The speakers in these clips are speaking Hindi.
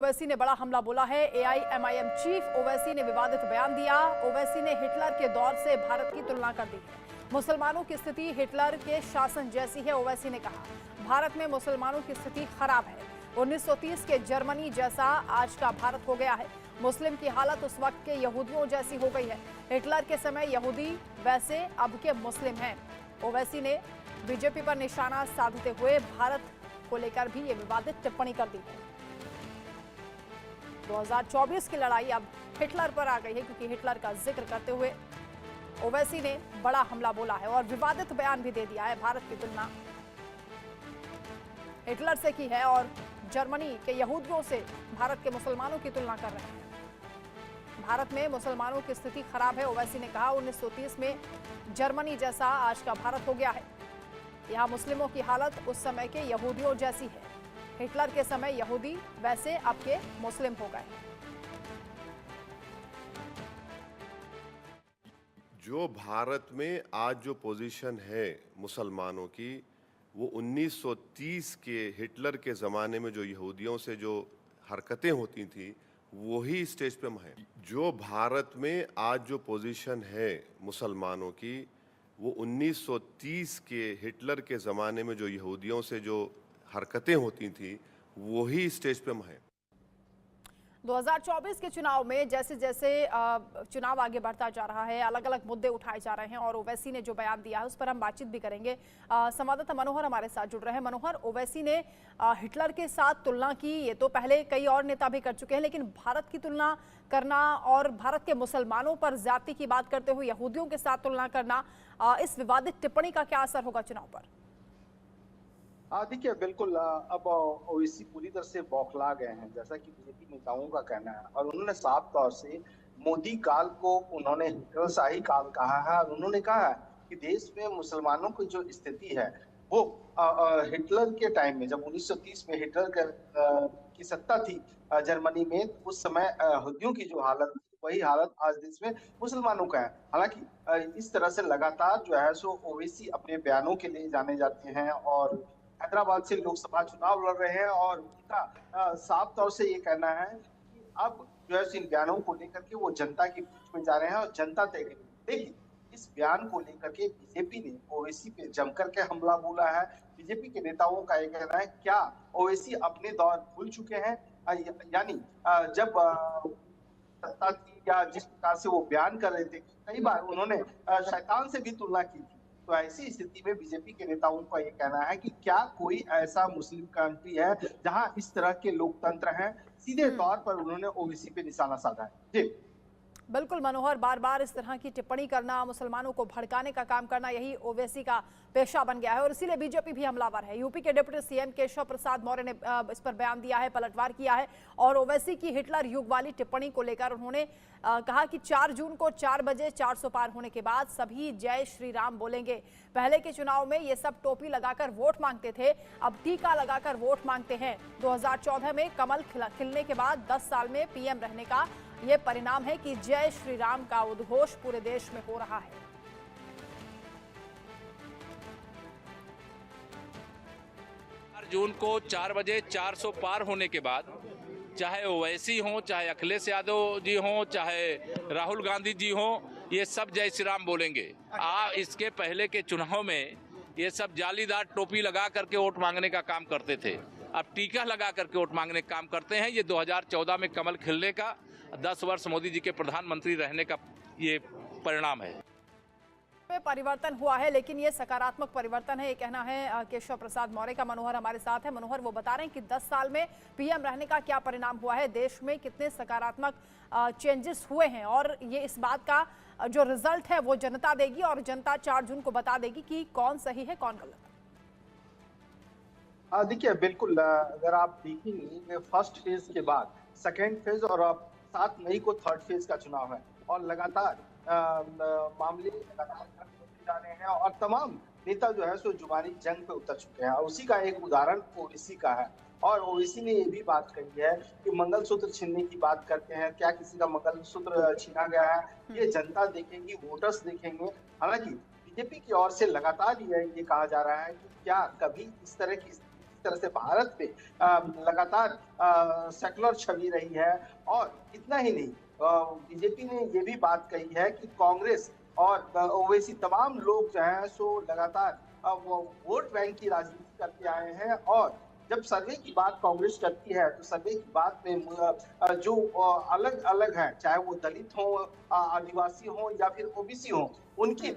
ओवैसी ने बड़ा हमला बोला है। एआईएमआईएम चीफ ओवैसी ने विवादित बयान दिया। ओवैसी ने हिटलर के दौर से भारत की तुलना कर दी है। मुसलमानों की स्थिति हिटलर के शासन जैसी है, ओवैसी ने कहा। भारत में मुसलमानों की स्थिति खराब है। 1930 के जर्मनी जैसा आज का भारत हो गया है। मुस्लिम की हालत उस वक्त के यहूदियों जैसी हो गई है। हिटलर के समय यहूदी वैसे अब के मुस्लिम हैं। ओवैसी ने बीजेपी पर निशाना साधते हुए भारत को लेकर भी ये विवादित टिप्पणी कर दी है। 2024 की लड़ाई अब हिटलर पर आ गई है, क्योंकि हिटलर का जिक्र करते हुए ओवैसी ने बड़ा हमला बोला है और विवादित बयान भी दे दिया है। भारत की तुलना हिटलर से की है और जर्मनी के यहूदियों से भारत के मुसलमानों की तुलना कर रहे हैं। भारत में मुसलमानों की स्थिति खराब है, ओवैसी ने कहा। 1930 में जर्मनी जैसा आज का भारत हो गया है। यहाँ मुस्लिमों की हालत उस समय के यहूदियों जैसी है। हिटलर के समय यहूदी वैसे अब के मुस्लिम हो गए। जो भारत में आज जो पोजीशन है मुसलमानों की, वो 1930 के हिटलर के ज़माने में जो यहूदियों से जो हरकतें होती थी वही स्टेज पे हम हैं। जो भारत में आज जो पोजीशन है मुसलमानों की, वो 1930 के हिटलर के ज़माने में जो यहूदियों से जो हरकतें होती थी वही स्टेज पे हम हैं। 2024 के चुनाव में जैसे जैसे चुनाव आगे बढ़ता जा रहा है, अलग अलग मुद्दे उठाए जा रहे हैं और ओवैसी ने जो बयान दिया है उस पर हम बातचीत भी करेंगे। संवाददाता मनोहर हमारे साथ जुड़ रहे हैं। मनोहर, ओवैसी ने हिटलर के साथ तुलना की, ये तो पहले कई और नेता भी कर चुके हैं, लेकिन भारत की तुलना करना और भारत के मुसलमानों पर ज्यादती की बात करते हुए यहूदियों के साथ तुलना करना, इस विवादित टिप्पणी का क्या असर होगा चुनाव पर? देखिए, बिल्कुल अब ओवैसी पूरी तरह से बौखला गए हैं, जैसा कि बीजेपी नेताओं का कहना है। और उन्होंने साफ तौर से मोदी काल को उन्होंने हिटलरशाही काल कहा है और उन्होंने कहा है कि देश में मुसलमानों की जो स्थिति है वो हिटलर के टाइम में, जब 1930 में हिटलर की सत्ता थी जर्मनी में, उस समय यहूदियों की जो हालत थी वही हालत आज देश में मुसलमानों का है। हालांकि इस तरह से लगातार जो है सो ओवैसी अपने बयानों के लिए जाने जाते हैं और हैदराबाद से लोकसभा चुनाव लड़ रहे हैं और उनका साफ तौर से ये कहना है कि अब जो है इन बयानों को लेकर के वो जनता के बीच में जा रहे हैं और जनता तय करेगी। लेकिन इस बयान को लेकर के बीजेपी ने ओवैसी पे जमकर के हमला बोला है। बीजेपी के नेताओं का ये कहना है, क्या ओवैसी अपने दौर भूल चुके हैं? यानी जब सत्ता थी या जिस प्रकार से वो बयान कर रहे थे, कई बार उन्होंने शैतान से भी तुलना की थी। तो ऐसी स्थिति में बीजेपी के नेताओं का ये कहना है कि क्या कोई ऐसा मुस्लिम कंट्री है जहां इस तरह के लोकतंत्र हैं? सीधे तौर पर उन्होंने ओवैसी पे निशाना साधा है। जी बिल्कुल मनोहर, बार बार इस तरह की टिप्पणी करना, मुसलमानों को भड़काने का काम करना, यही ओवैसी का पेशा बन गया है और इसीलिए बीजेपी भी हमलावर है। यूपी के डिप्टी सीएम केशव प्रसाद मौर्य ने इस पर बयान दिया है, पलटवार किया है और ओवैसी की हिटलर युग वाली टिप्पणी को लेकर उन्होंने कहा कि 4 जून को 4 बजे 400 पार होने के बाद सभी जय श्री राम बोलेंगे। पहले के चुनाव में ये सब टोपी लगाकर वोट मांगते थे, अब टीका लगाकर वोट मांगते हैं। 2014 में कमल खिलने के बाद 10 साल में पीएम रहने का ये परिणाम है कि जय श्री राम का उद्घोष पूरे देश में हो रहा है। जून को 4 बजे 400 पार होने के बाद चाहे ओवैसी हो, चाहे अखिलेश यादव जी हो, चाहे राहुल गांधी जी हो, ये सब जय श्री राम बोलेंगे। इसके पहले के चुनाव में ये सब जालीदार टोपी लगा करके वोट मांगने का काम करते थे, अब टीका लगा करके वोट मांगने का काम करते हैं। ये 2014 में कमल खिलने का, 10 वर्ष मोदी जी के प्रधानमंत्री रहने का ये परिणाम है। में परिवर्तन हुआ है, लेकिन ये सकारात्मक परिवर्तन है, ये कहना है केशव प्रसाद मौर्य का। मनोहर हमारे साथ है। मनोहर, वो बता रहे हैं कि 10 साल में पीएम रहने का क्या परिणाम हुआ है, देश में कितने सकारात्मक चेंजेस हुए हैं और ये इस बात का जो रिजल्ट है वो जनता देगी और जनता 4 जून को बता देगी कि कौन सही है कौन गलत है। देखिए, बिल्कुल अगर आप देखेंगे फर्स्ट फेज के बाद सेकेंड फेज और अब 7 मई को थर्ड फेज का चुनाव है और लगातार मामले लगातार होते जा रहे हैं और तमाम नेता जो है सो जुबानी जंग पे उतर चुके हैं। उसी का एक उदाहरण ओवैसी का है और ओवैसी ने ये भी बात कही है कि मंगलसूत्र छीनने की बात करते हैं, क्या किसी का मंगलसूत्र छीना गया है ये जनता देखेंगी, वोटर्स देखेंगे। हालांकि बीजेपी की ओर से लगातार ये कहा जा रहा है कि क्या कभी इस तरह की तरह से भारत में लगातार सेकुलर छवि रही है। और इतना ही नहीं, बीजेपी ने ये भी बात कही है कि कांग्रेस और ओवैसी तमाम लोग जो हैं सो लगातार वो वोट बैंक की राजनीति करते आए हैं। और जब सर्वे की बात कांग्रेस करती है तो सर्वे की बात में जो अलग अलग है, चाहे वो दलित हो, आदिवासी हो या फिर ओबीसी हो, उनकी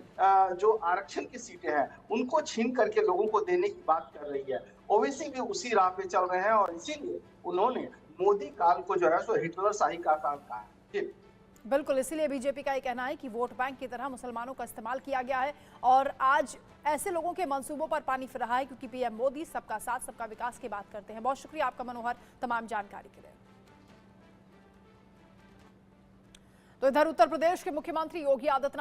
जो आरक्षण की सीटें हैं उनको छीन करके लोगों को देने की बात कर रही है। ओवैसी भी उसी राह पे चल रहे हैं और इसीलिए उन्होंने मोदी काल को जो है सो हिटलर शाही का काल कहा है। जी बिल्कुल, इसीलिए बीजेपी का ये कहना है कि वोट बैंक की तरह मुसलमानों का इस्तेमाल किया गया है और आज ऐसे लोगों के मंसूबों पर पानी फिर रहा है क्योंकि पीएम मोदी सबका साथ सबका विकास की बात करते हैं। बहुत शुक्रिया आपका मनोहर तमाम जानकारी के लिए। तो इधर उत्तर प्रदेश के मुख्यमंत्री योगी आदित्यनाथ